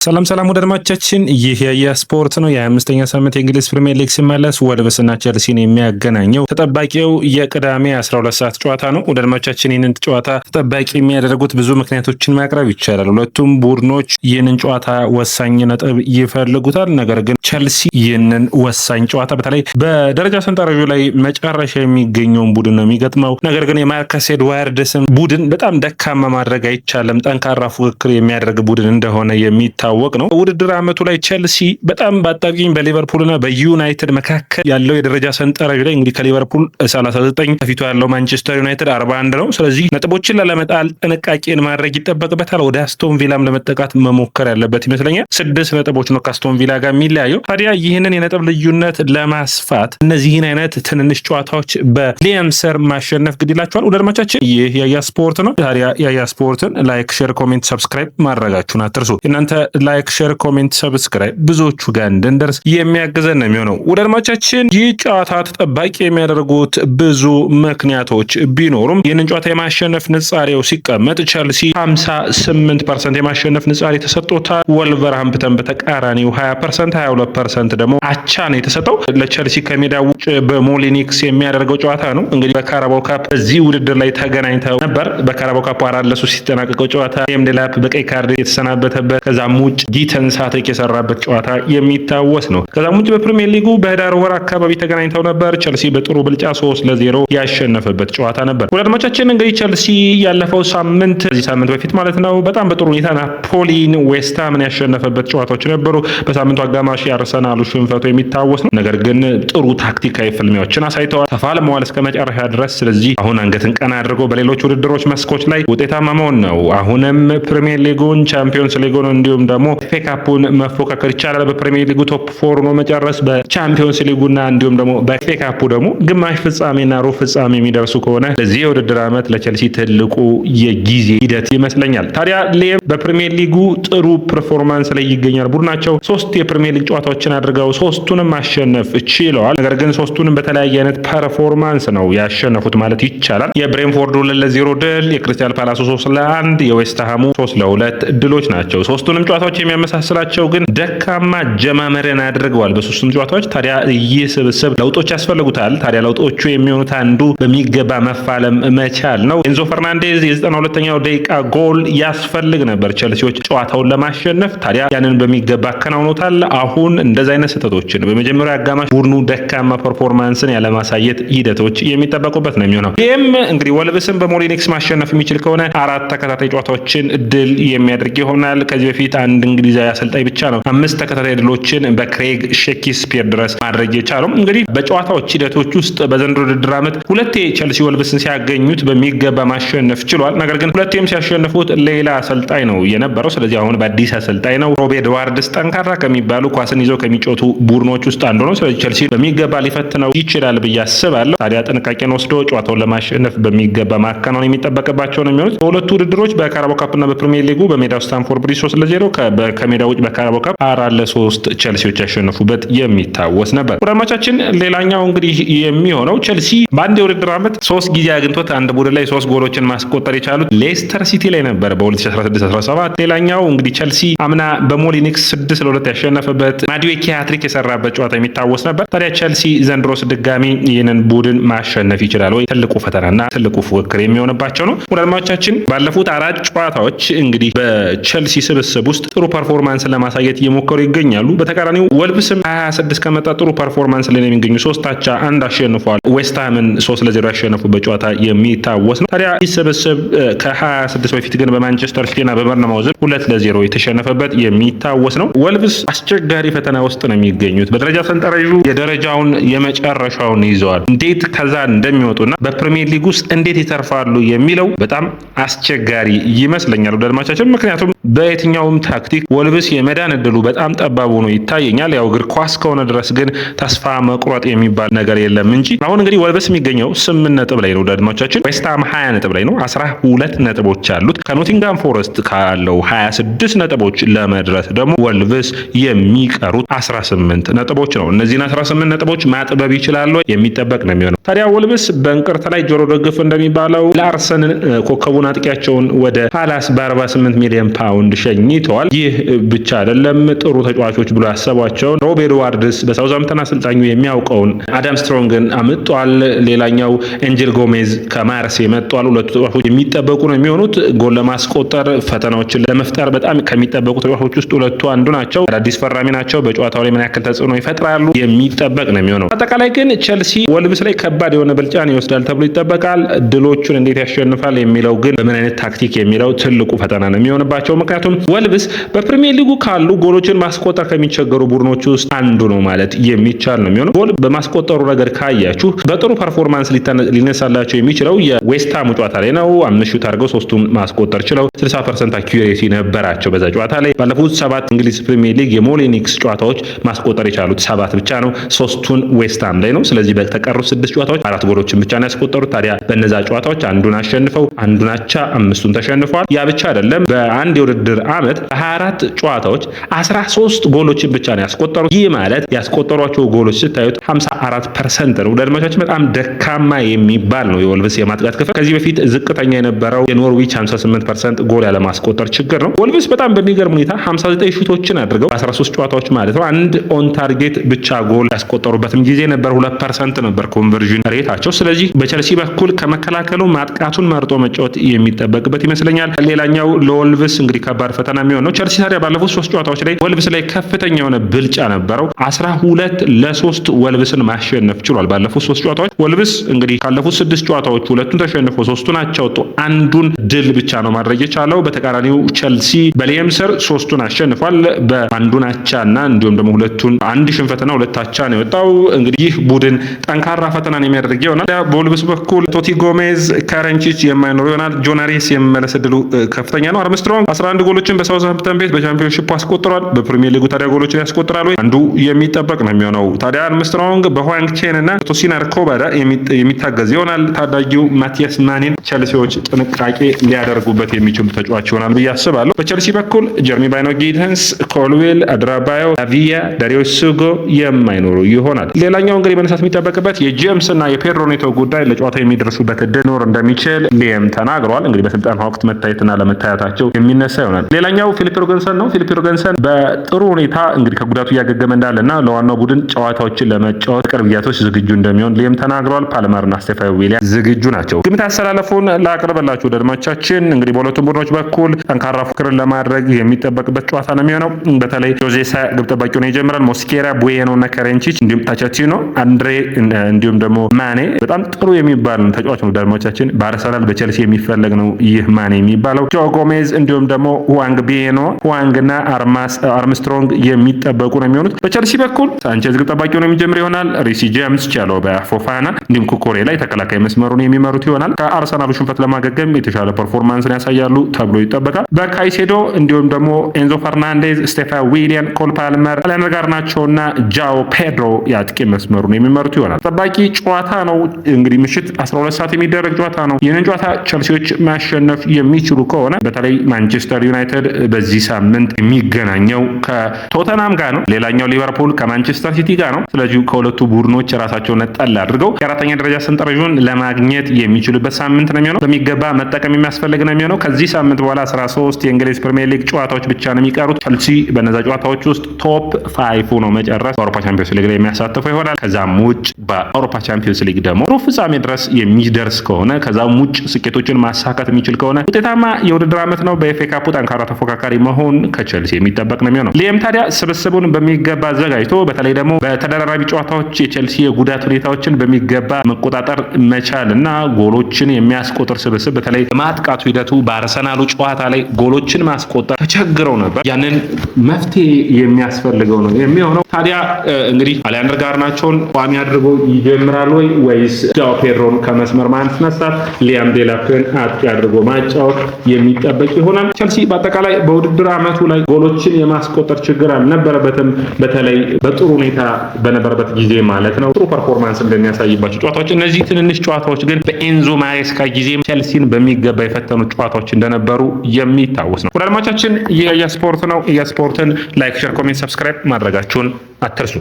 ሰላም ወደ አድማጮቻችን ይህ የስፖርት ነው። የ25ኛ ሳምንት የእንግሊዝ ፕሪሚየር ሊግ ሲመለስ ወልቭስና ቸልሲን የሚያገናኘው ተጠባቂው የቅዳሜ 12 ሰዓት ጨዋታ ነው። ወደ አድማጮቻችን ይህንን ጨዋታ ተጠባቂ የሚያደርጉት ብዙ ምክንያቶችን ማቅረብ ይቻላል። ሁለቱም ቡድኖች ይህንን ጨዋታ ወሳኝ ነጥብ ይፈልጉታል። ነገር ግን ቸልሲ ይህንን ወሳኝ ጨዋታ በተለይ በደረጃ ሰንጠረዡ ላይ መጨረሻ የሚገኘውን ቡድን ነው የሚገጥመው። ነገር ግን የማርከስ ኤድዋርድስን ቡድን በጣም ደካማ ማድረግ አይቻልም። ጠንካራ ፉክክር የሚያደርግ ቡድን እንደሆነ የሚታወቅ ነው። ውድድር ዓመቱ ላይ ቸልሲ በጣም በአጣብቂኝ በሊቨርፑልና በዩናይትድ መካከል ያለው የደረጃ ሰንጠረዥ ላይ እንግዲህ ከሊቨርፑል 39 ከፊቱ ያለው ማንቸስተር ዩናይትድ 41 ነው። ስለዚህ ነጥቦችን ላለመጣል ጥንቃቄን ማድረግ ይጠበቅበታል። ወደ አስቶን ቪላም ለመጠቃት መሞከር ያለበት ይመስለኛል። 6 ነጥቦች ነው ከአስቶን ቪላ ጋር የሚለያየው። ታዲያ ይህንን የነጥብ ልዩነት ለማስፋት እነዚህን አይነት ትንንሽ ጨዋታዎች በሊያም ሰር ማሸነፍ ግድ ይላቸዋል። ወደ አድማጮቻችን ይህ ያያ ስፖርት ነው። ታዲያ ያያ ስፖርትን ላይክ፣ ሼር፣ ኮሜንት፣ ሰብስክራይብ ማድረጋችሁን አትርሱ። እናንተ ላይክ፣ ሼር፣ ኮሜንት፣ ሰብስክራይብ ብዙዎቹ ጋር እንድንደርስ የሚያግዘን ነው የሚሆነው። ወደ አድማጮቻችን ይህ ጨዋታ ተጠባቂ የሚያደርጉት ብዙ ምክንያቶች ቢኖሩም ይህንን ጨዋታ የማሸነፍ ንጻሬው ሲቀመጥ ቸልሲ 58% የማሸነፍ ንጻሬ ተሰጥቶታል። ወልቨርሃምፕተን በተቃራኒው 20%፣ 22% ደግሞ አቻ ነው የተሰጠው። ለቸልሲ ከሜዳ ውጭ በሞሊኒክስ የሚያደርገው ጨዋታ ነው። እንግዲህ በካራባው ካፕ በዚህ ውድድር ላይ ተገናኝተው ነበር። በካራባው ካፕ 4-3 ሲጠናቀቀው ጨዋታ ኤምዴላፕ በቀይ ካርድ የተሰናበተበት ከዛም ውጭ ጊተን ሳቴክ የሰራበት ጨዋታ የሚታወስ ነው። ከዛም ውጭ በፕሪሚየር ሊጉ በህዳር ወር አካባቢ ተገናኝተው ነበር። ቸልሲ በጥሩ ብልጫ 3-0 ያሸነፈበት ጨዋታ ነበር። ወደ አድማጮቻችን እንግዲህ ቸልሲ ያለፈው ሳምንት ከዚህ ሳምንት በፊት ማለት ነው በጣም በጥሩ ሁኔታ ናፖሊን፣ ዌስትሃምን ያሸነፈበት ጨዋታዎች ነበሩ። በሳምንቱ አጋማሽ የአርሰናሉ ሽንፈቱ የሚታወስ ነው። ነገር ግን ጥሩ ታክቲካዊ ፍልሚያዎችን አሳይተዋል፣ ተፋልመዋል እስከ መጨረሻ ድረስ። ስለዚህ አሁን አንገትን ቀና አድርገው በሌሎች ውድድሮች መስኮች ላይ ውጤታማ መሆን ነው። አሁንም ፕሪሚየር ሊጉን፣ ቻምፒዮንስ ሊጉን እንዲሁም ደግሞ ኤፍ ኤ ካፑን መፎካከር ይቻላል። በፕሪሚየር ሊጉ ቶፕ 4 ሆኖ መጨረስ፣ በቻምፒዮንስ ሊጉና እንዲሁም ደግሞ በኤፍ ኤ ካፑ ደግሞ ግማሽ ፍጻሜና ሩብ ፍጻሜ የሚደርሱ ከሆነ ለዚህ የውድድር ዓመት ለቸልሲ ትልቁ የጊዜ ሂደት ይመስለኛል። ታዲያ ሊየም በፕሪሚየር ሊጉ ጥሩ ፐርፎርማንስ ላይ ይገኛል። ቡድናቸው 3 የፕሪሚየር ሊግ ጨዋታዎችን አድርገው 3ቱንም ማሸነፍ ችለዋል። ነገር ግን 3ቱንም በተለያየ አይነት ፐርፎርማንስ ነው ያሸነፉት ማለት ይቻላል። የብሬንፎርዱ 2-0 ድል፣ የክሪስታል ፓላሱ 3-1፣ የዌስትሃሙ 3-2 ድሎች ናቸው። 3ቱንም ጨዋታዎች የሚያመሳስላቸው ግን ደካማ ጀማመርን አድርገዋል በሶስቱም ጨዋታዎች። ታዲያ ይህ ስብስብ ለውጦች ያስፈልጉታል። ታዲያ ለውጦቹ የሚሆኑት አንዱ በሚገባ መፋለም መቻል ነው። ኤንዞ ፈርናንዴዝ የ92ኛው ደቂቃ ጎል ያስፈልግ ነበር ቸልሲዎች ጨዋታውን ለማሸነፍ። ታዲያ ያንን በሚገባ አከናውኖታል። አሁን እንደዚህ አይነት ስህተቶችን በመጀመሪያ አጋማሽ ቡድኑ ደካማ ፐርፎርማንስን ያለማሳየት ሂደቶች የሚጠበቁበት ነው የሚሆነው። ይህም እንግዲህ ወልቭስን በሞሊኒክስ ማሸነፍ የሚችል ከሆነ 4 ተከታታይ ጨዋታዎችን ድል የሚያደርግ ይሆናል። ከዚህ በፊት አንድ እንግሊዛዊ አሰልጣኝ ብቻ ነው 5 ተከታታይ ድሎችን በክሬግ ሼክስፒር ድረስ ማድረግ የቻለው። እንግዲህ በጨዋታዎች ሂደቶች ውስጥ በዘንድሮ ውድድር ዓመት ሁለቴ ቸልሲ ወልቭስን ሲያገኙት በሚገባ ማሸነፍ ችሏል። ነገር ግን ሁለቴም ሲያሸንፉት ሌላ አሰልጣኝ ነው የነበረው። ስለዚህ አሁን በአዲስ አሰልጣኝ ነው። ሮብ ኤድዋርድስ ጠንካራ ከሚባሉ ኳስን ይዘው ከሚጮቱ ቡድኖች ውስጥ አንዱ ነው። ስለዚህ ቸልሲ በሚገባ ሊፈትነው ይችላል ብዬ አስባለሁ። ታዲያ ጥንቃቄን ወስዶ ጨዋታውን ለማሸነፍ በሚገባ ማከናወን የሚጠበቅባቸው ነው የሚሆኑት። በሁለቱ ውድድሮች በካራባው ካፕና በፕሪሚየር ሊጉ በሜዳው ስታንፎርድ ብሪጅ 3-0 ከሜዳ ውጭ በካራባው ካፕ 4-3 ቸልሲዎች ያሸነፉበት የሚታወስ ነበር። ወዳጆቻችን ሌላኛው እንግዲህ የሚሆነው ቸልሲ በአንድ የውድድር ዓመት 3 ጊዜ አግኝቶት አንድ ቡድን ላይ 3 ጎሎችን ማስቆጠር የቻሉት ሌስተር ሲቲ ላይ ነበር በ2016-17። ሌላኛው እንግዲህ ቸልሲ አምና በሞሊኒክስ 6-2 ያሸነፈበት ማዱዌኬ ሃትሪክ የሰራበት ጨዋታ የሚታወስ ነበር። ታዲያ ቸልሲ ዘንድሮስ ድጋሚ ይህንን ቡድን ማሸነፍ ይችላል ወይ? ትልቁ ፈተናና ትልቁ ፉክክር የሚሆንባቸው ነው። ወዳጆቻችን ባለፉት 4 ጨዋታዎች እንግዲህ በቸልሲ ስብስብ ውስጥ ጥሩ ፐርፎርማንስ ለማሳየት እየሞከሩ ይገኛሉ። በተቃራኒው ወልቭስም 26 ከመጣ ጥሩ ፐርፎርማንስ ላይ የሚገኙ 3 አቻ 1 አሸንፏል። ዌስትሃምን 3-0 ያሸነፉበት ጨዋታ የሚታወስ ነው። ታዲያ ይህ ስብስብ ከ26 በፊት ግን በማንቸስተር ሲቲና በበርንማውዝ 2-0 የተሸነፈበት የሚታወስ ነው። ወልቭስ አስቸጋሪ ፈተና ውስጥ ነው የሚገኙት። በደረጃ ሰንጠረዡ የደረጃውን የመጨረሻውን ይዘዋል። እንዴት ከዛ እንደሚወጡና በፕሪሚየር ሊግ ውስጥ እንዴት ይተርፋሉ የሚለው በጣም አስቸጋሪ ይመስለኛል ወደ አድማጮቻችን። ምክንያቱም በየትኛውም ታክቲክ ወልቭስ የመዳን እድሉ በጣም ጠባብ ሆኖ ይታየኛል። ያው እግር ኳስ ከሆነ ድረስ ግን ተስፋ መቁረጥ የሚባል ነገር የለም እንጂ አሁን እንግዲህ ወልቭስ የሚገኘው 8 ነጥብ ላይ ነው ወደ አድማጮቻችን። ዌስትሃም 20 ነጥብ ላይ ነው፣ 12 ነጥቦች አሉት። ከኖቲንጋም ፎረስት ካለው 26 ነጥቦች ለመድረስ ደግሞ ወልቭስ የሚቀሩት 18 ነጥቦች ነው። እነዚህን 18 ነጥቦች ማጥበብ ይችላሉ የሚጠበቅ ነው የሚሆነው። ታዲያ ወልቭስ በእንቅርት ላይ ጆሮ ደግፍ እንደሚባለው ለአርሰን ኮከቡን አጥቂያቸውን ወደ ፓላስ በ48 ሚሊዮን ፓውንድ ሸኝተዋል። ይህ ብቻ አይደለም። ጥሩ ተጫዋቾች ብሎ ያሰቧቸውን ሮብ ኤድዋርድስ በሳውዛምፕተን አሰልጣኙ የሚያውቀውን አዳም ስትሮንግን አምጧል። ሌላኛው ኤንጀል ጎሜዝ ከማርሴ መጥቷል። ሁለቱ ተጫዋቾች የሚጠበቁ ነው የሚሆኑት። ጎል ለማስቆጠር ፈተናዎችን ለመፍጠር በጣም ከሚጠበቁ ተጫዋቾች ውስጥ ሁለቱ አንዱ ናቸው። አዳዲስ ፈራሚ ናቸው። በጨዋታው ላይ ምን ያክል ተጽዕኖ ይፈጥራሉ የሚጠበቅ ነው የሚሆነው። አጠቃላይ ግን ቸልሲ ወልቭስ ላይ ከባድ የሆነ ብልጫን ይወስዳል ተብሎ ይጠበቃል። ድሎቹን እንዴት ያሸንፋል የሚለው ግን በምን አይነት ታክቲክ የሚለው ትልቁ ፈተና ነው የሚሆንባቸው። ምክንያቱም ወልቭስ በፕሪሚየር ሊጉ ካሉ ጎሎችን ማስቆጠር ከሚቸገሩ ቡድኖች ውስጥ አንዱ ነው ማለት የሚቻል ነው የሚሆነው። ጎል በማስቆጠሩ ረገድ ካያችሁ በጥሩ ፐርፎርማንስ ሊነሳላቸው የሚችለው የዌስትሃሙ ጨዋታ ላይ ነው። 5 ሹት አድርገው 3ቱን ማስቆጠር ችለው 60% አኩሬሲ ነበራቸው በዛ ጨዋታ ላይ። ባለፉት 7 እንግሊዝ ፕሪሚየር ሊግ የሞሊኒክስ ጨዋታዎች ማስቆጠር የቻሉት 7 ብቻ ነው። 3ቱን ዌስትሃም ላይ ነው። ስለዚህ በተቀሩት 6 ጨዋታዎች 4 ጎሎችን ብቻ ነው ያስቆጠሩት። ታዲያ በእነዛ ጨዋታዎች አንዱን አሸንፈው አንዱን አቻ 5ቱን ተሸንፈዋል። ያ ብቻ አይደለም። በአንድ የውድድር ዓመት በ24 ጨዋታዎች 13 ጎሎችን ብቻ ነው ያስቆጠሩት። ይህ ማለት ያስቆጠሯቸው ጎሎች ስታዩት 54% ነው። ለአድማጮቻችን በጣም ደካማ የሚባል ነው የወልቭስ የማጥቃት ክፍል። ከዚህ በፊት ዝቅተኛ የነበረው የኖርዊች 58% ጎል ያለማስቆጠር ችግር ነው። ወልቭስ በጣም በሚገርም ሁኔታ 59 ሹቶችን አድርገው 13 ጨዋታዎች ማለት ነው አንድ ኦን ታርጌት ብቻ ጎል ያስቆጠሩበትም ጊዜ ነበር። 2% ነበር ኮንቨርዥን ሬታቸው። ስለዚህ በቸልሲ በኩል ከመከላከሉ ማጥቃቱን መርጦ መጫወት የሚጠበቅበት ይመስለኛል። ሌላኛው ለወልቭስ እንግዲህ ከባድ ፈተና የሚሆነው ቸልሲ ታዲያ ባለፉት 3 ጨዋታዎች ላይ ወልቭስ ላይ ከፍተኛ የሆነ ብልጫ ነበረው። 12-3 ወልቭስን ማሸነፍ ችሏል። ባለፉት 3 ጨዋታዎች ወልቭስ እንግዲህ ካለፉት 6 ጨዋታዎች 2ቱን ተሸንፎ 3ቱን አቻ ወጥቶ አንዱን ድል ብቻ ነው ማድረግ የቻለው። በተቃራኒው ቸልሲ በሊየም ስር 3ቱን አሸንፏል። በአንዱን አቻና እንዲሁም ደግሞ 2ቱን አንድ ሽንፈትና 2 አቻ ነው የወጣው። እንግዲህ ይህ ቡድን ጠንካራ ፈተናን የሚያደርግ ይሆናል። በወልቭስ በኩል ቶቲ ጎሜዝ ከረንቺች የማይኖሩ ይሆናል። ጆናሪስ የመመለስ ዕድሉ ከፍተኛ ነው። አርምስትሮንግ 11 ጎሎችን በሳውዛምፕተን ቤት በቻምፒዮንሺፕ አስቆጥሯል። በፕሪሚየር ሊጉ ታዲያ ጎሎችን ያስቆጥራል ወይ? አንዱ የሚጠበቅ ነው የሚሆነው። ታዲያ አርምስትሮንግ በሁዋንግ ቼን እና ቶሲናር ኮባዳ የሚታገዝ ይሆናል። ታዳጊው ማቲያስ ማኔን ቸልሲዎች ጥንቃቄ ሊያደርጉበት የሚችሉ ተጫዋች ይሆናል ብዬ አስባለሁ። በቸልሲ በኩል ጀርሚ ባይኖ ጊድንስ፣ ኮልዌል፣ አድራባዮ፣ ላቪያ፣ ዳሪዮ ሱጎ የማይኖሩ ይሆናል። ሌላኛው እንግዲህ መነሳት የሚጠበቅበት የጄምስ እና የፔድሮ ኔቶ ጉዳይ ለጨዋታ የሚደርሱበት እድል ኖር እንደሚችል ሊየም ተናግሯል። እንግዲህ በስልጠና ወቅት መታየትና ለመታየታቸው የሚነሳ ይሆናል። ሌላኛው ፊሊፕ ሮገንሰን ነው። ፊሊፕ ሮገንሰን በጥሩ ሁኔታ እንግዲህ ከጉዳቱ እያገገመ እንዳለና ለዋናው ቡድን ጨዋታዎችን ለመጫወት ቅርብ ጊዜያቶች ዝግጁ እንደሚሆን ሊየም ተናግሯል። ፓልመርና ስቴፋን ዊሊያን ዝግጁ ናቸው። ግምት አሰላለፉን ላቅርበላችሁ ደድማቻችን። እንግዲህ በሁለቱም ቡድኖች በኩል ጠንካራ ፉክክርን ለማድረግ የሚጠበቅበት ጨዋታ ነው የሚሆነው። በተለይ ጆዜሳ ግብ ጠባቂውን ይጀምራል። ሞስኬራ፣ ቡዌኖ እና ከረንቺች እንዲሁም ታቻቲኖ፣ አንድሬ እንዲሁም ደግሞ ማኔ በጣም ጥሩ የሚባል ተጫዋች ነው ደድማቻችን። በአርሰናል በቸልሲ የሚፈለግ ነው ይህ ማኔ የሚባለው። ጆ ጎሜዝ እንዲሁም ደግሞ ሁዋንግ ቢዬኖ፣ ሁዋንግ እና አርምስትሮንግ የሚጠበቁ ነው የሚሆኑት። በቸልሲ በኩል ሳንቼዝ ግብ ጠባቂውን የሚጀምር ይሆናል። ሪሲ ጄምስ፣ ቻሎባ፣ ፎፋና እንዲሁም ኩኩሬላ የተከላካይ መስመሩን የሚመሩት ይሆናል። ከአርሰናሉ ሽንፈት ለማገገም የተሻለ ፐርፎርማንስን ያሳያሉ ተብሎ ይጠበቃል። በካይሴዶ እንዲሁም ደግሞ ኤንዞ ፈርናንዴዝ፣ ስቴፋን ዊሊያን፣ ኮል ፓልመር፣ አሊያንደር ጋርናቾና ጃኦ ፔድሮ የአጥቂ መስመሩን የሚመሩት ይሆናል። ጠባቂ ጨዋታ ነው እንግዲህ ምሽት 12 ሰዓት የሚደረግ ጨዋታ ነው። ይህንን ጨዋታ ቸልሲዎች ማሸነፍ የሚችሉ ከሆነ በተለይ ማንቸስተር ዩናይትድ በዚህ ሳምንት የሚገናኘው ከቶተናም ጋር ነው። ሌላኛው ሊቨርፑል ከማንቸስተር ሲቲ ጋር ነው። ስለዚህ ከሁለቱ ቡድኖች ራሳቸውን ነጠል አድርገው የአራተኛ ደረጃ ሰንጠረዡን ለማግኘት የሚችሉበት ሳምንት ነው የሚሆነው። በሚገባ መጠቀም የሚያስፈልግ ነው የሚሆነው። ከዚህ ሳምንት በኋላ 13 የእንግሊዝ ፕሪሚየር ሊግ ጨዋታዎች ብቻ ነው የሚቀሩት። ቸልሲ በነዛ ጨዋታዎች ውስጥ ቶፕ 5 ነው መጨረስ በአውሮፓ ቻምፒዮንስ ሊግ ላይ የሚያሳትፈው ይሆናል። ከዛም ውጭ በአውሮፓ ቻምፒዮንስ ሊግ ደግሞ ሩብ ፍጻሜ ድረስ የሚደርስ ከሆነ ከዛም ውጭ ስኬቶችን ማሳካት የሚችል ከሆነ ውጤታማ የውድድር ዓመት ነው። በኤፍኤ ካፑ ጠንካራ ተፎካካሪ መሆን ከቸልሲ የሚጠበቅ ነው የሚሆነው። ሊየም ታዲያ ስብስቡን በሚገባ አዘጋጅቶ በተለይ ደግሞ በተደራራቢ ጨዋታዎች የቸልሲ የጉዳት ሁኔታዎችን በሚገባ መቆጣጠር መቻል እና ጎሎችን የሚያስቆጥር ስብስብ በተለይ ማጥቃቱ ሂደቱ በአርሰናሉ ጨዋታ ላይ ጎሎችን ማስቆጠር ተቸግረው ነበር። ያንን መፍትሄ የሚያስፈልገው ነው የሚሆነው። ታዲያ እንግዲህ አሊያንደር ጋርናቾን ቋሚ አድርጎ ይጀምራል ወይስ ጃኦ ፔድሮን ከመስመር ማስነሳት ሊያም ዴላፕን አጥቂ አድርጎ ማጫወት የሚጠበቅ ይሆናል። ቸልሲ በአጠቃላይ በውድድር ዓመቱ ላይ ጎሎችን የማስቆጠር ችግር አልነበረበትም። በተለይ በጥሩ ሁኔታ በነበረበት ጊዜ ማለት ነው ጥሩ ፐርፎርማንስ እንደሚያሳይባቸው ጨዋታዎች። እነዚህ ትንንሽ ጨዋታዎች ግን በኤንዞ ማሬስካ ጊዜ ቸልሲን በሚገባ የፈተኑ ጨዋታዎች እንደነበሩ የሚታወስ ነው። ወደ አድማቻችን ይህ የስፖርት ነው። የስፖርትን ላይክ፣ ሼር፣ ኮሜንት፣ ሰብስክራይብ ማድረጋችሁን አትርሱ።